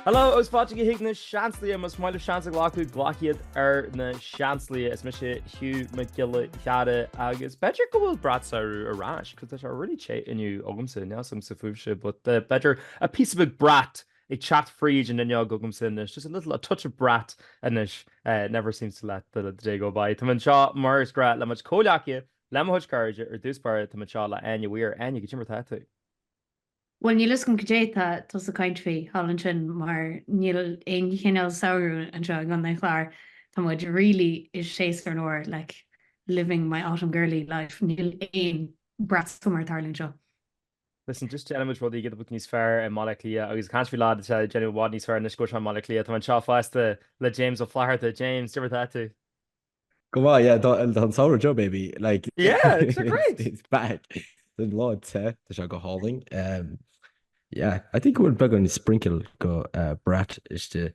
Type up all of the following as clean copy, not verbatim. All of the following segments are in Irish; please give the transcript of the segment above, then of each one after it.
Hello, os fáte go hiic na seanslaí mas máile seansa ghlaú glachiad na seanslaí is me sé Hugh McGilla cheada agus better go bhfuil bratsaú arás, because there's already chat inniu ogamsa now some sa fúbse, but better a piece of a brat ag chat fríd in inneag ogamsa inis, just a touch of brat inis never seems to let the day go by. Tá man seo mar is gra le much cólaachia le hoid caride ar dúspáir tá man seo le aine bhuiir aine go timar táú. Well, níl is gom godéta tos a kaint fé hallan sin mar níl ein chinál saoú an seo gan na chláir Tá muid really is sééis ar nóir like living my autumn girly life níl ein brat summer tarlinn seo. Listen, just much rudí get book níos fearr an moleclia agus canfi lá Jenny wad níos fearr na sco an moleclia Tá an seo fásta le James ó flaharta James timar táú. Go on, yeah, don sour job, baby. Like, yeah, it's great. It's back. The Lord said, the shall go hauling. Yeah, I think we're back on sprinkle go brat is the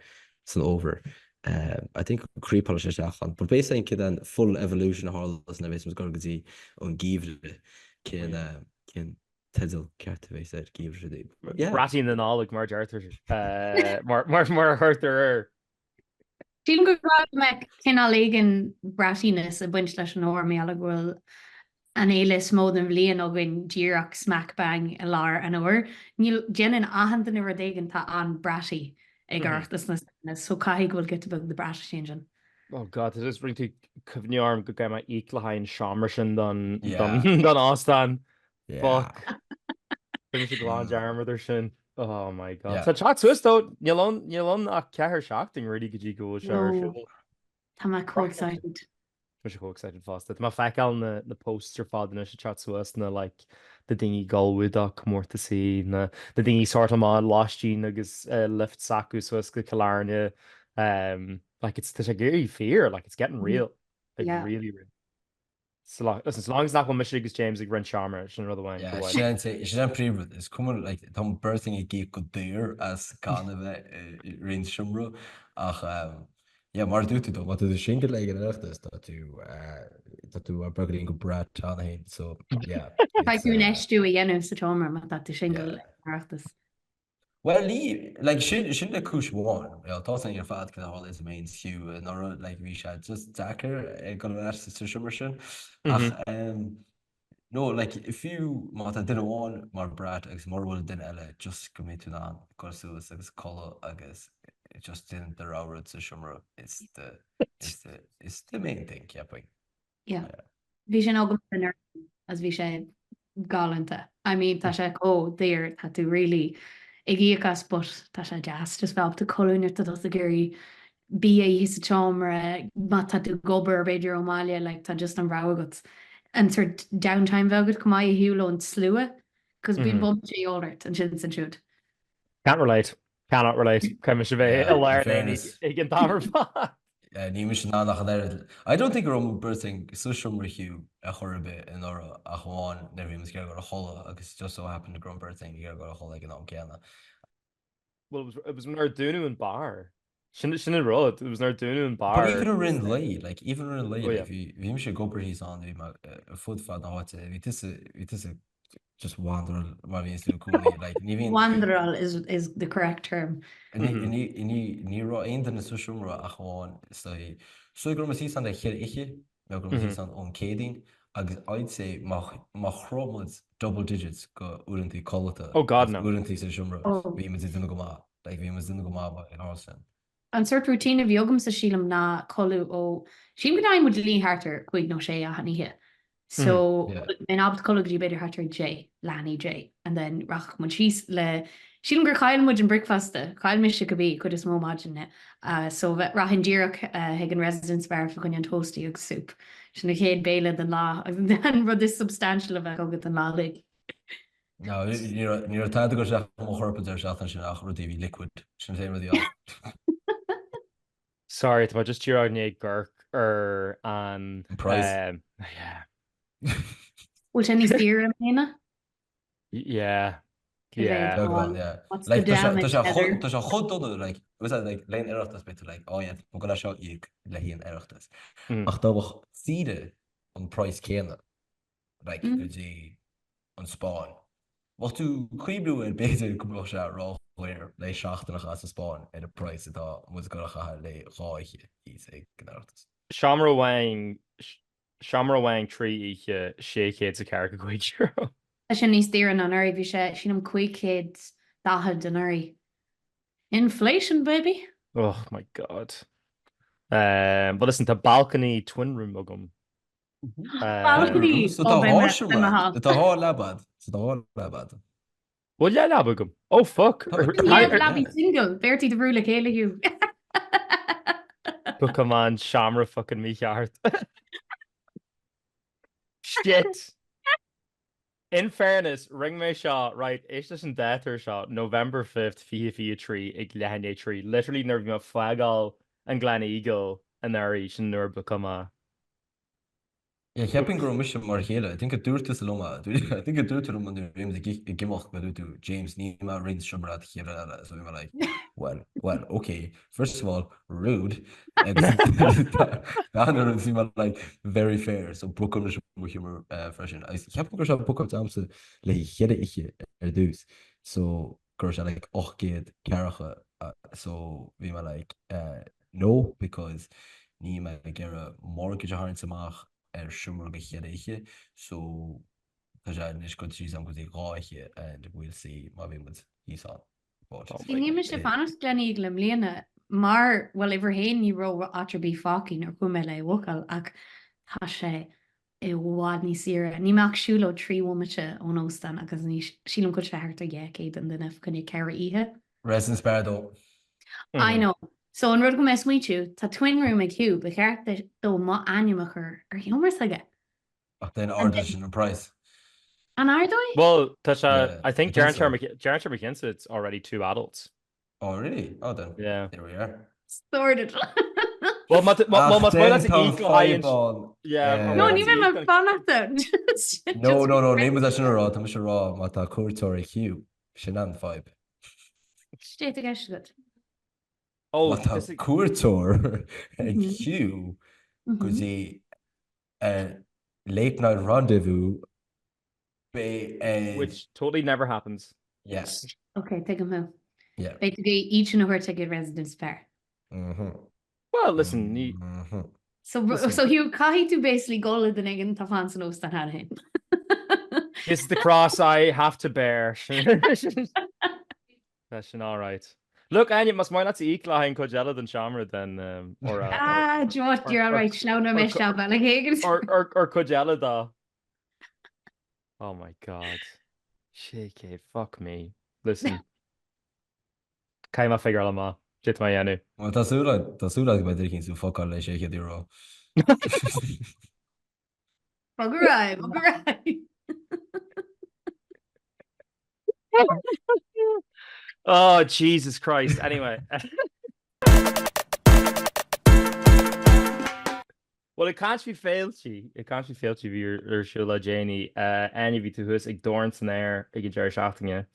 over. I think creep polish is but basically then full evolution of all this and was going to see on give can tizzle cartivate said give yeah ratty in the knowledge Marge Arthur more Arthur. Dín go me cinál éigen bratínas a buint leis an óir mé ala ghfuil an éile smód an bblion ó gin díreach smack bang a lár an óir. Níl déanaan ahananta nu déigen tá an bratí ag artas na so caiigh bhfuil get bug the brat sin. Oh god, it is really cyfniarm go gael mae eiclahain siamr sin don Austan. Fuck. Finish a glad armor there sin. Oh my god. So chat Swiss though, Nilon a ceair seachtaine really good go shower. Tá ma co excited. Co excited fast. Má feicáil na poster fád na chat Swiss na like the dingy galwood a cumórta sí na the dingy sort of má lástín agus lift sacu Swiss go calarne. Like it's a scary fear, like it's getting real. Like really real. So listen, as long as not one Michigan James like run charmer, it's another one. Yeah, she's pre it's coming like Tom birthing a geek good there as kind of rain shumro. Yeah, mar dúte do wat de single le recht is dat tú a burger go brat an so yeah. Like you neistú a dhéanamh sa tomar mat dat single reachtas. Well, like should the kush one? Well, tossing your fat can all is main Hugh nor like we should just Dacker gonna submission. No, like if you mata didn't want more brat ex more will than Ella just commit to that because it was color I guess it just didn't the route to shumra. It's the main thing, yeah. Vi sin agam as vi sé galanta. I mean tá sé there had to really Igíchas but tá sé jazz just fel de colúnir a a géirí bí hí chomra mat tú gobar beidir O'Malia like tá just an ragat and sort downtime vegad cum mai hiúlo an slua cos bín bum olart an sin san siúd. Cannot relate. Caiimi se bheith leir gin tamar fá. I don't think we're birthing social Hugh a chorbe in or a Juan never was going to hole because just so happened to grow birthing you got a hole like an Canada. Well, it was Nardunu and bar. Shouldn't road. It was Nardunu and bar. But even in late, like even in late, if you should go pretty on the foot fat now what it is just wander like wanderal is the correct term. Ní ra ein na suúmra a cháin so go sí an chéir me go sí an oncédín agus I'd say má chromod double digits go úintí colta. Oh god no. Úintí sa siúmra bhí me duna go má like bhí me duna go má in ásan. An cert routine of yogam sa sílam na colú ó síim go mu lí hartar chuig nó sé a haníthe. So in abt colleague better hatter J Lanny J and then rach when she's le she'll go Kyle much and breakfast Kyle mish could be could small margin it so rahin Dirk Hagen residence bar for onion toasty og soup she kid baila the law and then rud this substantial of a go get the law leg. No, you're tired to go shop more there shot and TV liquid sorry it's about just cheer out Gurk or an price yeah. Which any steer Hannah? Yeah. What's the damage? There's a hot like was that like lane erachtas bit like oh yeah we're gonna show you le hí an erachtas. Ach tá siide an price céna like an Spain Well tú cuiimú an béidir go se ráir lei seachtainach as sa Spáin ar a price atá mu go cha le ráiche í gnátas. Seamra bhaing trí oíche 600 a car go €2. Tá sin níos tíran an airí bhí sé sin am 500 dahad an airí. Inflation, baby. Oh my god. But listen, tá balcony twin room agam. Balcony. Oh, Tá há lebad Well, yeah, lab agam. Oh fuck. Yeah, labby single. Bertie de Brúla chéile Hugh. But come on, Shamra fucking me heart. Shit. In fairness, ring me shot, right? It's just in death or shot. November 5th, Fia 3, ag lehanne 3. Literally nerve me flagal and Glen Eagle and there each and nerve become a. Ik heb een groot misje maar hele. Ik denk het duurt tussen loma. Ik denk het duurt erom aan de ik mag met u James niet maar rings Shumrat geven. So we like, well, okay. First of all, rude. Dan is iemand like very fair. So Brooklyn is humor freshen. Ik heb ook al boek op Amsterdam. Like gede ik dus. So girls are like get karige. So we were like no because nie maar gera mortgage hard samach. Siúmar go chéadéiche so tá sé is go trí am go ráiche and we'll see má bhí mud ísá. Ní sé fanas glenní le mlíana mar well iwwer héin ní ro atterbí fácin ar go me le wocal ach tá sé I bhád ní sire níach siúlo tríhmate ón óstan agus ní sílam go feart a ggécéid an duine chunne ceir ihe. Resin sparrow. I know. So an rud go mes muitiú tá twin room ag Hugh be cheart dó má animachar ar hiomar aige. Then audition and price. An ardói? Well, Yeah, I think I Jaron think so. McKinsey, it's already 2 adults. Oh really? Oh then. Yeah. There we are. Sorted. Well, that's equal. yeah. No, ní mé mar fanachta. No, name was actually raw. I'm sure raw. Mata Courtory Hugh. Shenan 5. Stéit a geis go. Oh, Mata Courtory Mhm. Hugh. Because he late night rendezvous. which totally never happens. Yes. Okay, take him home. Yeah. Basically, each and over take a residence fair. Well, listen, So Hugh cahi to basically go le den igen ta fan san os had him. this is the cross I have to bear. That's all right. Look, Anya, must mind that's equal in Coachella than Shamra then or Do you know what? You're all right. Schnauner mesh out like Higgins. or Coachella da. Oh my god. Shake, fuck me. Listen. Came a figure ma. Shit my anu. Well, that's all by drinking to fuck on shake it raw. Buggerai. Oh, Jesus Christ. Anyway. Well, it can't be failed to. It can't be failed to be your Shula Janie. Any of you to who's like Dorn San Aer, I get Jerry Shafting.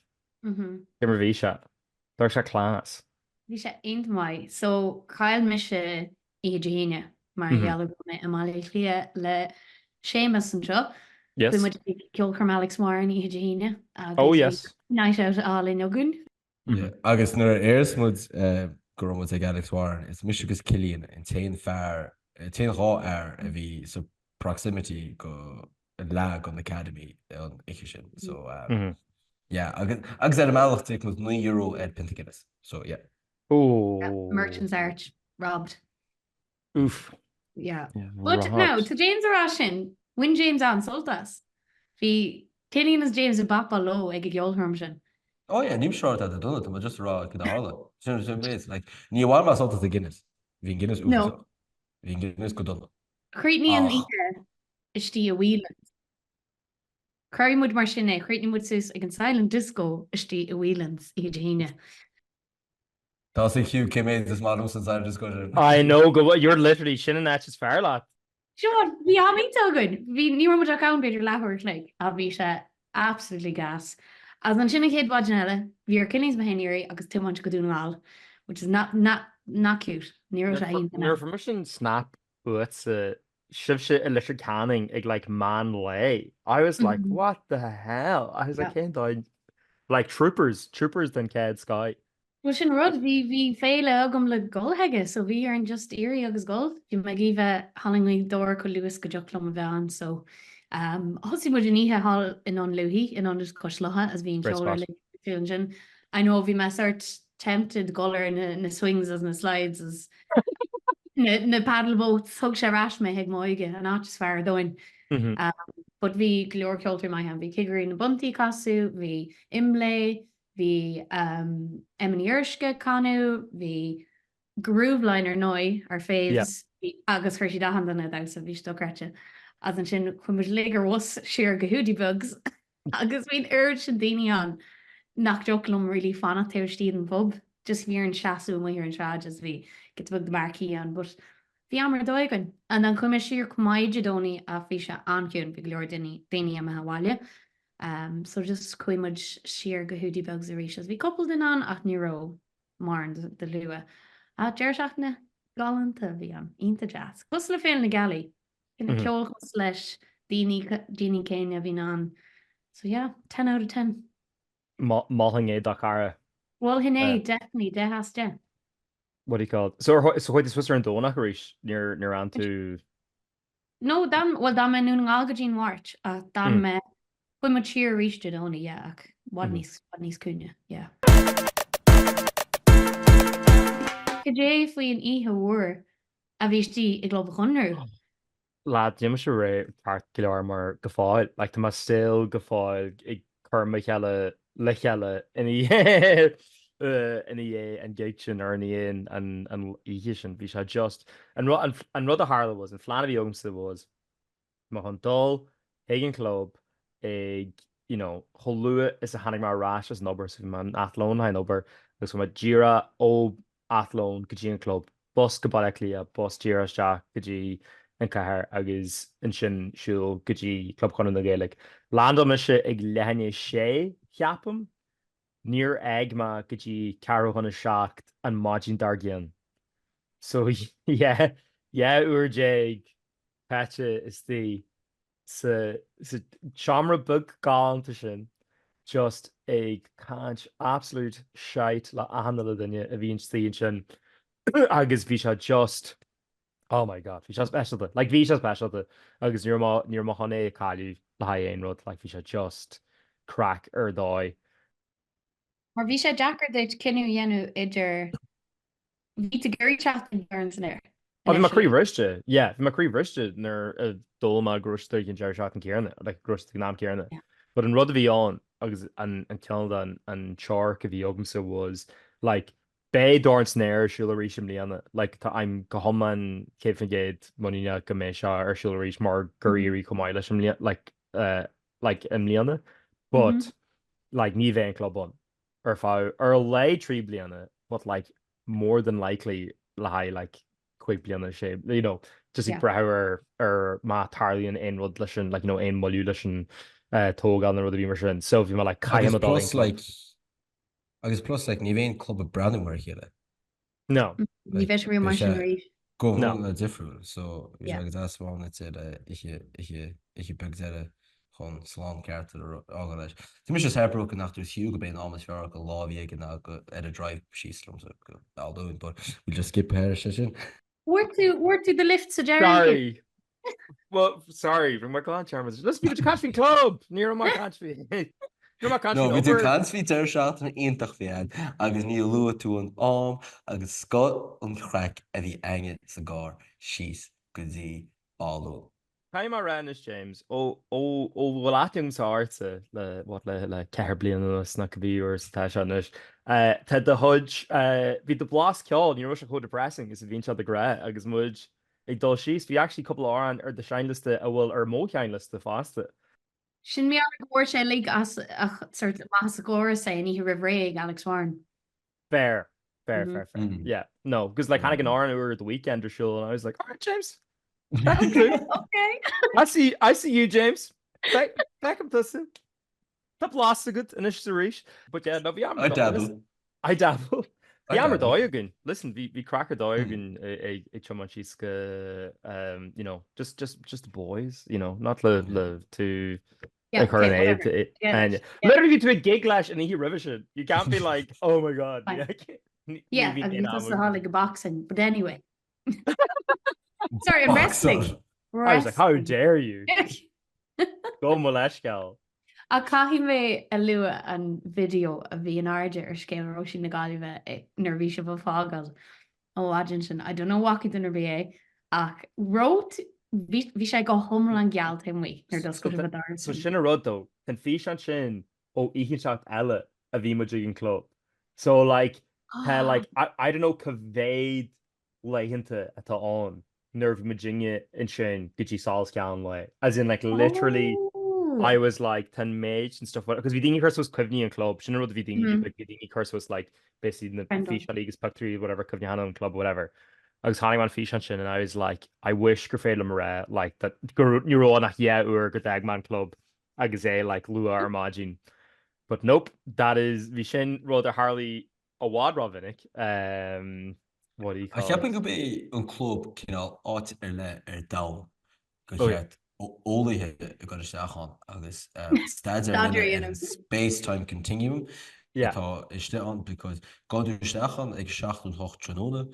Kimmer Visha. There's a class. Visha ain't my. So Kyle Misha Eugenia, Mariella Amalia Le Seamus and Joe. Yes. We would kill Alex Warren Eugenia. Oh, yes. Night out all in Ogun. Yeah. Agus nur Airsmoods go was like Alex Warren. It's Michigan's Killian and Tain Fair. Tain raw air the so proximity go lag on the academy on Ikishin. So yeah, agus at a malach take was €9 at Pentagonist. So yeah. Oh, yeah, Merchant's Arch robbed. Oof. Yeah. But no, to James Arashin, when James on sold us. The Killian is James a bapa low ag Yolhermshin. Oh yeah, nim short at the donut, but just raw to the Harlan. It's like ni one my salt of the Guinness. Vin Guinness No. Vin Guinness go donut. Creatney and Eater is the wheeland. Curry would marshine, Creatney would say again silent disco is the wheelands, Eugenia. That's a Hugh came in this model since I discussion. I know, go you're literally shinning at his fair lot. Sure, we have me so good. We knew much account better laughers like Avisha absolutely gas. As an shinning kid vaginella, we are killings behind here, because too much could do all, which is not cute. Near Your permission snap, it's a shivshit electric canning, like man lay. I was like, what the hell? I was like, can't I Like troopers den Cad Sky. Well sin rud hí féile agam le golthaige, so bhí ar an just éí agus golf. Bhí me gih hallingaí dó go luas go delumm a bhean, so hosí mu níthe hall in an luhí in an just coslathe as bhíon shoulder le sin. I know bhí me sort tempted golar na swings as na slides as na paddleboats thug sé ras me heag moige an áit fear doin. But bhí glór ceoltar mai an bhí cigarí na buntaí casú, bhí imlé, bhí Emmaníirske canú, bhí grúbhliner nói ar féis agus chuir si dahanana da sa bhí stocrete. As an sin chuimiid légar was siar go hoodie bugs agus bhín urge sin daine an nach jolum rilí fanna teirtíad an pub, just bhí an seaú mu ar an seid as bhí get bug de marcí an, but bhí amar dóigan an an chuime siar cumáide dóí a bhí se anciún bhí leor daine am haháile. So just cuiimiid siar go hoodie bugs a ríis as bhí couple den an ach níró mar de lua. A deir seachna galanta bhí an ínta jazz. Bus le féin na galí ina ceolchas leis daoine céine a bhí an. So yeah, 10 out of 10. Máthing é da cara. Well hinné definitely de has de. What do you call it? So chuid is an dónach éis near an tú. No, dan me nún an algadín wart a dan me chuid mat siar ríiste dóna ach wad níos cúne, yeah. Gedé faoin ihe uair a bhístí I Club Chonradh. Lad, Jim se ré part gilear mar go fáil, like tá má still go fáil ag chur le cheile ina dhé an gate sin ar in an oíche sin bhí se just an rud a hála was an fleanna bhí agam was má an dul ag an club ag cholua is a hanig mar rás as nobar sa man athlón ha nobar agus ma gira ó athlón go dtí an club bus go bailach lia bus gira teach go dtí an chathair agus an sin siúil go dtí Club Chonradh na Gaeilge. Landam me se ag lehanne sé cheapam níor ag ma go dtí caró chuna seacht an máidín dargian. So uair déag pete is tí sa seamra bug gáanta sin just ag cáint absolút shite le ahanana le duine a bhíon tíon sin agus bhí se just oh my god, bhí se specialta. Like bhí se specialta agus níor má honné cáiliú le haon rud, like bhí se just crack ar dóid. Mar bhí sé Jackar déit cinú dhéanú idir bhí a gurí teach an Dorn San Aer. Bhí mar crí riiste, bhí mar crí riiste nar dulma grústa an deir seach an cearna, le grústa ná cearna. But an rud a bhí an agus an ceanna an teir go bhí agamsa was like bé Dorn San Aer siúla ríis am líana, like tá I'm go homan céifn géad muíine go mé se ar siúla ríis mar guríí cumáile leis am líana like am líana, but like ní bheith an clubban ar fá ar le trí bliana, but like more than likely le haid like quick bliana sé, just ag brethir ar má tarlíonn aon rud leis sin, like aon moú leis sin tógáil na rud a bhí mar sin, so bhí mar like caiim agus plus like ní bhéon club a branding mar chéile. No. Ní bheith ri mar sin rí. Go na difriúil, so agus asháin ich beg zeire chun slán ceart ága leis. Tá mis hebro go nach Hugh go ben almas fear go láhí gan go a drive síslum go aldóin, but we just skip her sin. Where to the lift sa Jerry? Sorry. Well, sorry, from my clan charmers. Let's be the Catchfee Club near my Catchfee. No, vi tú cansví deir seach an intach fian agus ní lua tú an am agus scot an chreic a bhí aige sa gár síos go dtí áú. Caim mar ran is James ó bhfuil áitiúm áirte le ceir bliana na go bhí or tá seis. Tá de thud bhí de blas ceáil ní se chud depressing is a bhín se de gra agus muid ag dul síos bhí actually couple áran ar de seinliste a bhfuil ar móceanliste fásta. Sin mé goir sé le as más agóra sé ní rih Alex Warren. Fair. Yeah, no, because like kind of an hour over the weekend or show, and I was like, all right, James. Okay. I see you, James. Back up this. That lost a good initial reach, but yeah, no, I dabble. Yammer doigen. Listen, we cracker doigen a chumanchiska just the boys, not live to Yeah, her okay, aid. whatever. And Yeah, literally to a gig lash and he revision. You can't be like, oh my god. fine. Yeah, Yeah, that's the whole like boxing. But anyway. Sorry, and wrestling. I was like, how Wrestling. dare you? Go Moleshgal. A caihí mé a lua an video a bhí an airde ar scéal roisin na gáilbh nar bhí se bh fágal ó agin sin. I don't know what it bhí é ach wrote bhí sé go thomla an geall taimhaí nar dos go bh dar. So sin a rud though, can fi an sin ó íchanseach eile a bhí mu an club. So like like I don't know cavéid leihananta atá an nerv Virginia in sin gotí sál cean le. As in like literally I was like 10 maids and stuff because Vidini curse was Kvni and club. She know the Vidini, but Vidini curse was like basically the fish league factory, whatever Kvniana and club, whatever. I was hanging on fish and I was like, I wish Grafela like that Neuro nach yeah or Gagman club. I could say like Lua or Majin. But nope, that is Vishen Rhoda Harley a wad Rovinik. What do you call it? I heb go be an club cinál áit le dá go cheart ólathe go seachan agus staidir space-time continuum atá iste an because gáú seachan ag 16 hocht tróna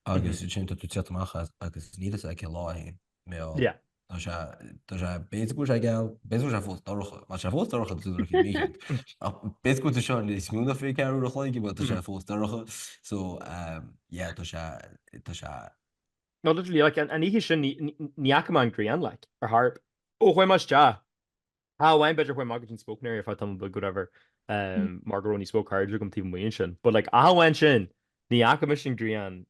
agus sin tú teach agus nílas ag láhé mé béú sé geall béú sé fó docha má sé fó docha tú mé béú seán is smúna fé ceú a chláigi, but sé fó docha so tá no, literally like an ihe sin Neacht Grian like or harp. Oh, why much ja? How wine better when marketing spoke near if I tell them the good ever Margaroni spoke hard come team win sin. But like I went sin Neacht Grian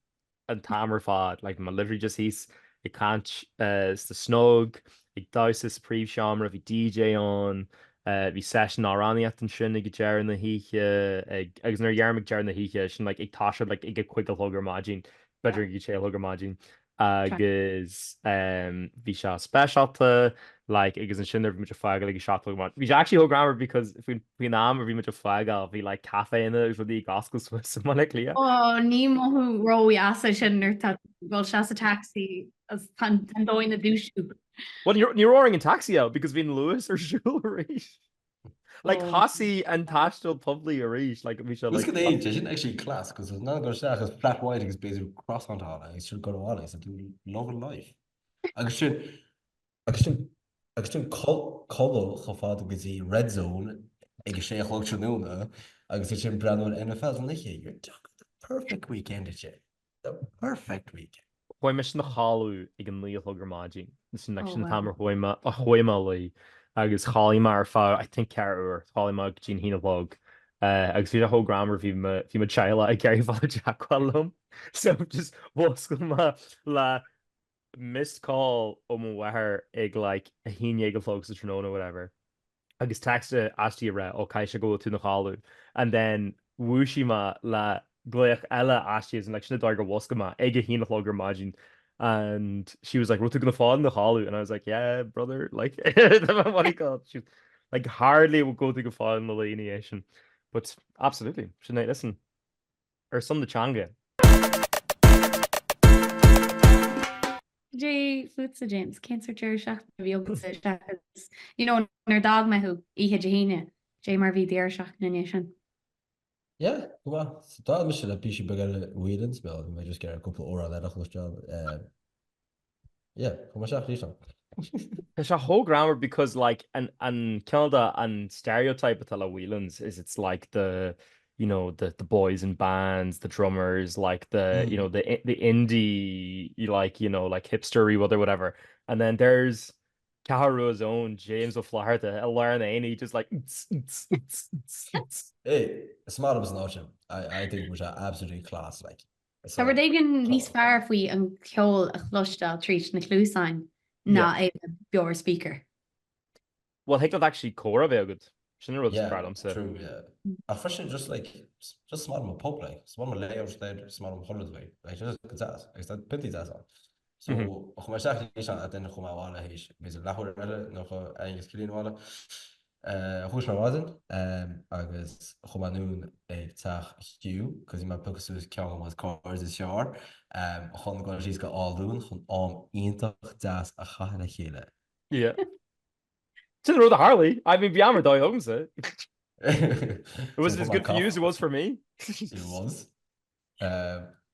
and Tamer fad like my literally just he's it can't the snog it does is pre shammer if he DJ on vi session araniacht an sin ag jar na hiche agus nar yarmig jar na hiche sin like ag tasha like ag quick hugger margin better ag sé hugger margin agus vi se specialta like agus an sinner mit flag like shot vi actually ho grammar because if we naam or vi mit flag vi like cafe in it for the gospel Swiss man like Leah. Oh, ní mothú roi as sin bhil se a taxi as tan dóin na dúisiú. Well, you're roaring in taxi out because being Lewis or Jules like Hossie and Tashtil publicly arranged like we should like isn't actually class because there's not going to say flat white is basically cross on I should go to Alice and do love and life. I should call gefaat go see red zone ik sé chloúna agus sin brand NFL an liche you're talking the perfect weekend the perfect weekend. Hoi mis na hallú ag an lí hugger mágin sin sin hammer hoima a hoima lí agus chalíma ar fá I think ceir chalíma Jean hína log agus fi a ho grammar fi ma chaile ag ceir fá Jackwalum so just bosco ma la missed call wahar ag like a híine ag folks a tróna whatever agus texta astí ra ó caiise go tú na hallú and then wúsima la gluich eile astíos and like sinna darga wascama ag a hína logger mágin and she was like we're gonna fall in the hallú and I was like yeah brother like what do you call it? She was like hardly will go to go fall in the lineation but absolutely shouldn't I listen or some the changa Jay Futsa James Cancer seach you know nar dog me who ihe jahine Jay Marv deir seach na nation. Yeah, well, that was a piece of bigger weeding spell. We just get a couple of hours that was job. Yeah, how much actually so? It's a whole grammar because like and Canada and stereotype of Tala Whelan's is it's like the you know the boys in bands, the drummers, like the you know the indie like you know like hipstery whatever, and then there's Caharua's own James O'Flaherty, Lauren Ainey, just like hey, smart was an I think it was absolutely class like. So we're digging níos fearr faoi an ceol a chlustal tríd na clúsáin ná é beor speaker. Well, I think that actually core very good. True, yeah. I first just smart on pop like smart on layers there, smart on hundreds way. Like just that. I said pinty that on. So my second is at the end of my wall is with Lahore nog eigenlijk killing wall. Who's my wasn't? I was Homanoon a tach Hugh because my book was Kong was cars this year. Hon she's got all doing on intach das a chahana hele. Yeah. To the road to Harley. I mean, Biammer dóigh agamsa. Was So it as my good for you as cough, it was for me? it was.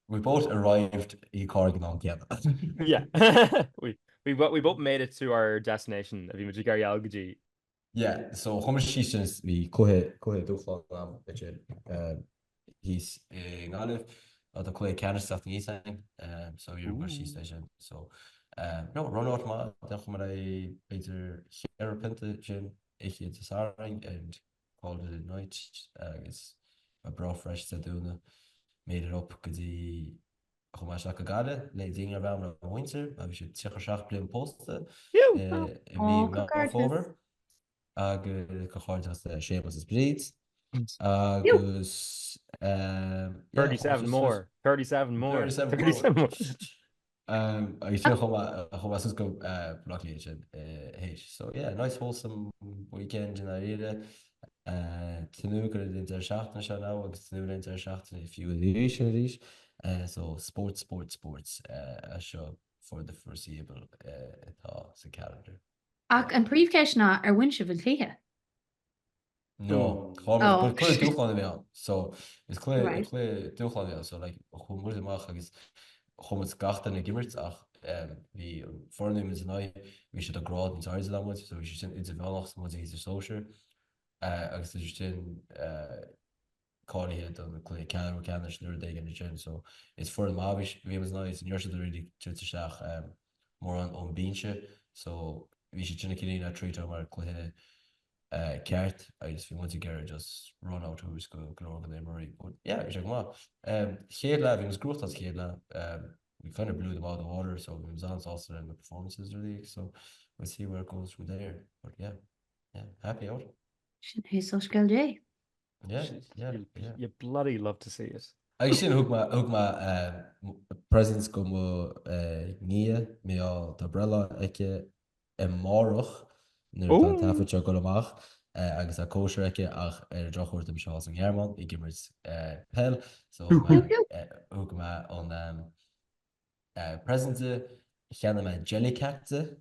We both arrived in Corrigan on together. Yeah. We both made it to our destination. Have you mentioned Gaeilge? Yeah, so Thomas Sheeson's we cohe dúchla he's in Olive the clay cancer stuff in Eastside, so you're going to station. So no run out ma dan kom I beter here pinte ich het saring and called it a night it's a bra fresh to do made it up because he gade le ding around winter we should check a post me over go cháid sémas is bríd agus 37 more. 37 more. 37 more. agus sin chum go blockí sin hééis. So yeah, nice wholesome weekend in a riide tunú go inter seachna se ná agus tunú inter seachna fiú ríis so sports seo for the foreseeable atá sa calendar. Ach an príomhceisna ar bhain se bhfuil chluthe. No, Oh. clear dúchláin bhé. So is clear Right. dúchláin bhé, so like chum muid amach agus chum gachtain na gimmert ach bhí fornim is ná bhí sé a grád an táir le, so bhí sin idir bhealach mu hí sóir agus is sin cáirithe an clé cean cean nuair d an gin, so is for an mábhis bhí ná is an nuirsa ri tuteach mór an bíse, so bhí sé sinna cinine a trí mar chluthe ceart agus bhí muid gar just run out who's go an Emery. But yeah, it's like wow. Chéad it was growth as chéad we kind of blew them out of the water, so it was also in the performances really. So we'll see where it goes from there. But yeah, happy out. He's so skilled, eh? Yeah. You bloody love to see it. I sin hook my presents go mo nia me all the umbrella aici mórach nu tafa go amach agus a kosher aici ach drochhort am Seán an Ghearmán I gimmers pell, so hook ma on presente cheanna me jellycatte.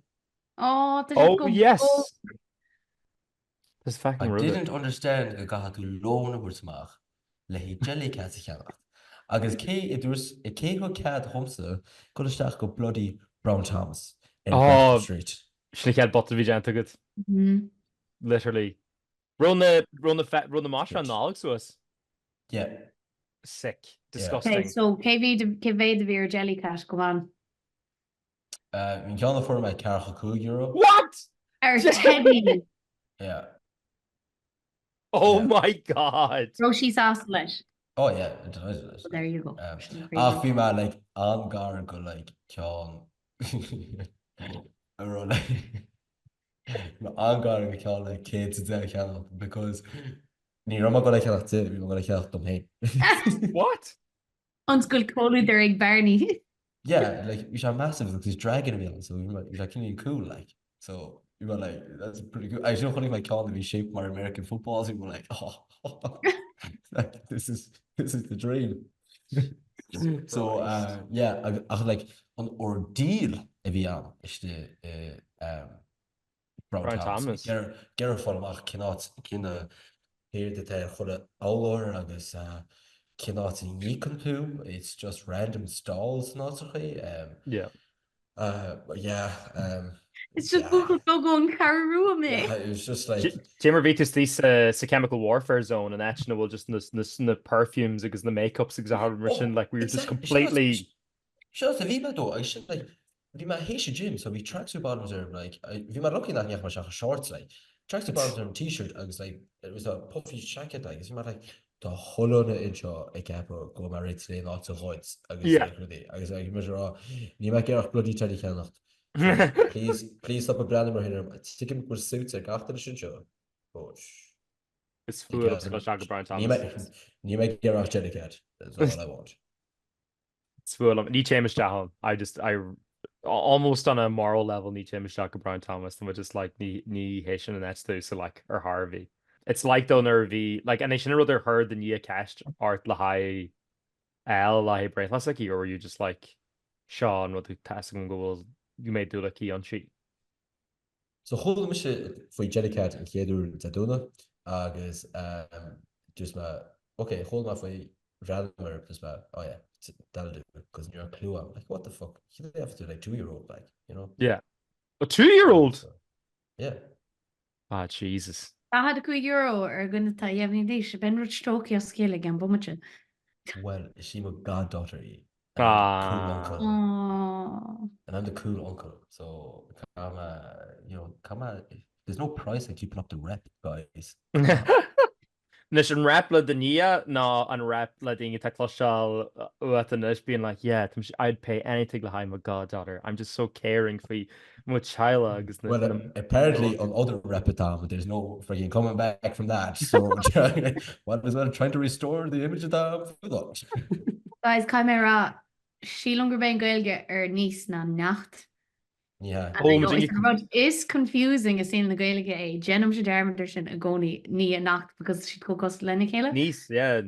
Oh yes. This fucking I didn't understand go gath tú lóna bhuiirteach le hí jellycatte cheannach. Agus cé dús I cé go cad homsa go isteach go bloody bhronntanas in Grafton Street. Snig had bottle vigenta good. Literally. Run the mash on Alex was. Yeah. Sick. Disgusting. Okay, so KV the beer jellycat, go on. Min ceanna for my carcha €2. What? Our Teddy. Yeah. Oh my god. Roshi sauce. Oh yeah, it is. Well, there you go. Ach bhí me like angar go like cean angar go cean like kids de cean because ní ram go le ceach tu bhí go le ceach dom hé. What? Unschool Coley there ag Barney. Yeah, like you are massive because he's dragging me, so you're like cool, like so you were like that's pretty good. I don't think my call to be shaped by American football, so you were like, oh, like this is the dream. So yeah, I like an ordeal if you is the Bhronntanas. Get follow cannot hear that they chulle áir agus cannot in tú, it's just random stalls not yeah. It's just go on Carroo me. It was just like Jimmer Vitus these sa chemical warfare zone and actually will just the perfumes because the makeups exaggeration like we were just completely shut the viva though I should like we my Haitian gym so we tracksuit bottoms are like we might looking at my shorts like tracksuit bottoms are t-shirt I was like it was a puffy jacket like you might like the whole intro a cap go my rate today lots of heights I was like measure you might get bloody teddy cannot please stop a brand here sticking with suits like after the show it's full of Bhronntanas. You might get off jellycat that's all I want. It's full of ní I almost on a moral level ní Bhronntanas and we're just like ní Haitian and that's too so like or Harvey. It's like though nervy like and I should rather heard than you cast art lahai lahai breathless like or were you just like Sean what the task go you may do like he on sheet So hold me for Jellycat and Kedur Zaduna, agus just okay, hold my for Radmer plus oh yeah, that'll do because you're a clue. I'm like, what the fuck? You have to like 2-year-old, like, you know? Yeah. A 2-year-old? So, yeah. Ah, Jesus. Tá had €2 ar gona tá dhéhní dís ben ru stroki a scéile gan bumatin. Well, is she my goddaughter? And I'm the cool uncle. And I'm the cool uncle. So come on. There's no price in keeping up the rep, guys. Nish an rap le Nia ná an rap le dinge te cloisiáil uatanis being like, yeah, I'd pay anything le my goddaughter. I'm just so caring for my child agus. Well, apparently on other Repitam, there's no freaking coming back from that. So what was that trying to restore the image of that? Guys, cai mé rá sílungur ben gailge ar níos na Neacht. Yeah. It's confusing a scene na gailge é Jenum sé dermadidir sin a gcónaí ní a Neacht because she'd go cost lena chéile. Niece, yeah.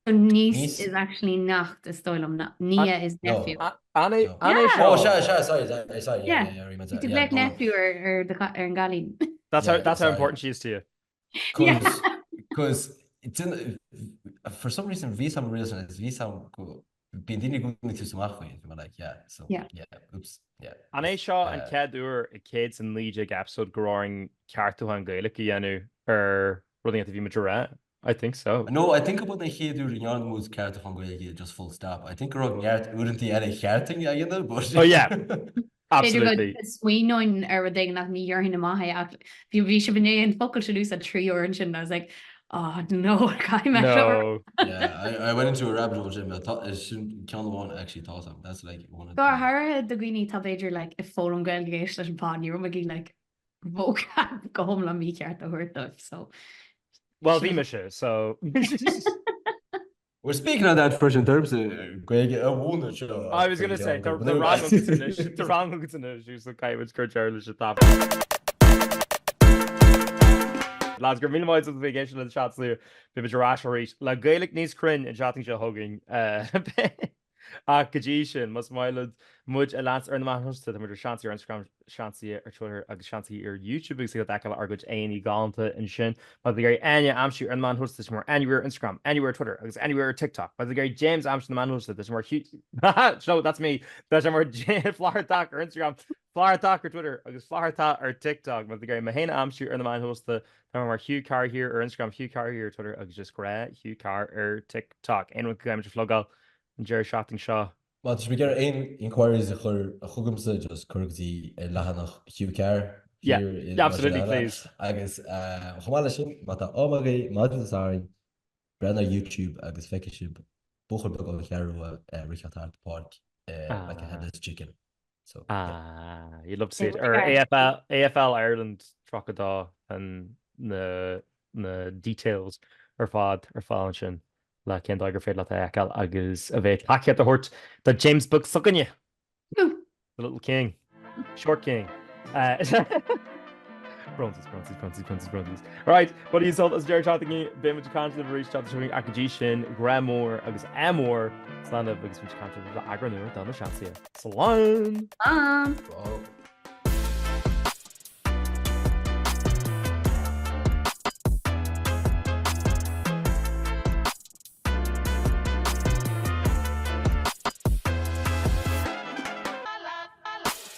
So niece is actually Neacht is stoilm. Nia is nephew. Annie, oh, sorry. Yeah. It's a black nephew or an Galin. That's how important she is to you. Because it's for some reason some reason is being going to some like oops. Yeah. Annie Shaw and Kedur a kids and Legic episode growing carto an Gaelic yanu or running at the Vimajara. I think so. No, I think about the Kedur in yon moves carto van Gaelic just full stop. I think Rog Nyart wouldn't the any carting but oh yeah. Absolutely. Sweenoin ar dig nach ní dhearhin na maithe ach bhí se bné an focail se dús a trí orange and I was like, oh no, no. Yeah, I went into a rabbit hole gym. I thought it shouldn't count the one actually thought him. That's like one of the Gartha the Gwini tá beidir like if fólam gailgéis leis an pan you were like vocab go home le mí ceart a thuirtah so well bhí me se so we're speaking of that first in terms of Gaeilge show. I was gonna say the wrong the caiimid Curcharle se tap. Lads gur míid an vacation le chat lú be ráéis le Gaelic níos crin in chatting se hogging a godí sin mas maiile mud a lás ar na másta mar seansaí ar Instagram seansaí ar Twitter agus seansaí ar YouTube ag dail ar go aoní gáanta in sin ba gur aine amsú ar man hosta mar anywhere Instagram anywhere Twitter agus anywhere TikTok ba gur James amsú na man hosta mar Hugh no that's me that's mar Florida ar Instagram Florida ar Twitter agus Florida ar TikTok ba gur mahéna amsú ar na man hosta mar Hugh Carr here ar Instagram Hugh Carr here Twitter agus just gra Hugh Carr ar TikTok anyone can floggal Jerry shotting Shaw. Well, we get inquiries a chugumsa just currently leaidanach Hugh Carr. Yeah, absolutely, please. Agus chomáile sin mata ómagé maidin sarin brenna YouTube agus feiciisiú buchar bag ó chearú Richard Park like a headless chicken. So you'd love to see it. Or AFL Ireland Trocadá and the details ar fád ar fáin sin. Le cén daigur féad le eáil agus a bheith takead a thuirt the James book sucking you. The little king. Short king. Brontes. Right, but he's told us Jerry chatting bit much content reach chat showing acadí sin Gramór agus Amór stand up agus much content agranú dá na seansaí. Salán.